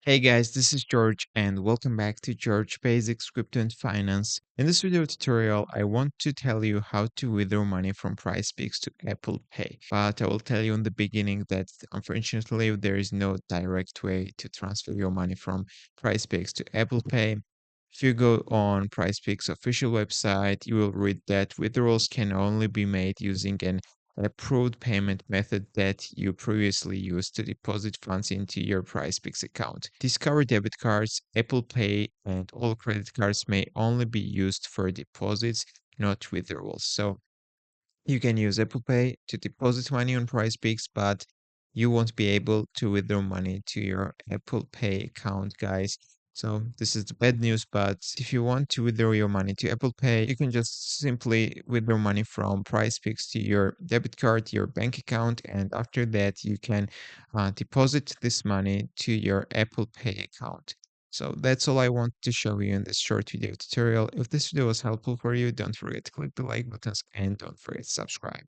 Hey guys, this is George and welcome back to George Basics Crypto and Finance. In this video tutorial, I want to tell you how to withdraw money from Prizepicks to Apple Pay. But I will tell you in the beginning that unfortunately there is no direct way to transfer your money from Prizepicks to Apple Pay. If you go on Prizepicks official website, you will read that withdrawals can only be made using an approved payment method that you previously used to deposit funds into your PrizePicks account. Discover debit cards, Apple Pay, and all credit cards may only be used for deposits, not withdrawals. So you can use Apple Pay to deposit money on PrizePicks, but you won't be able to withdraw money to your Apple Pay account, guys. So this is the bad news, but if you want to withdraw your money to Apple Pay, you can just simply withdraw money from PrizePicks to your debit card, your bank account, and after that you can deposit this money to your Apple Pay account. So that's all I want to show you in this short video tutorial. If this video was helpful for you, don't forget to click the like buttons and don't forget to subscribe.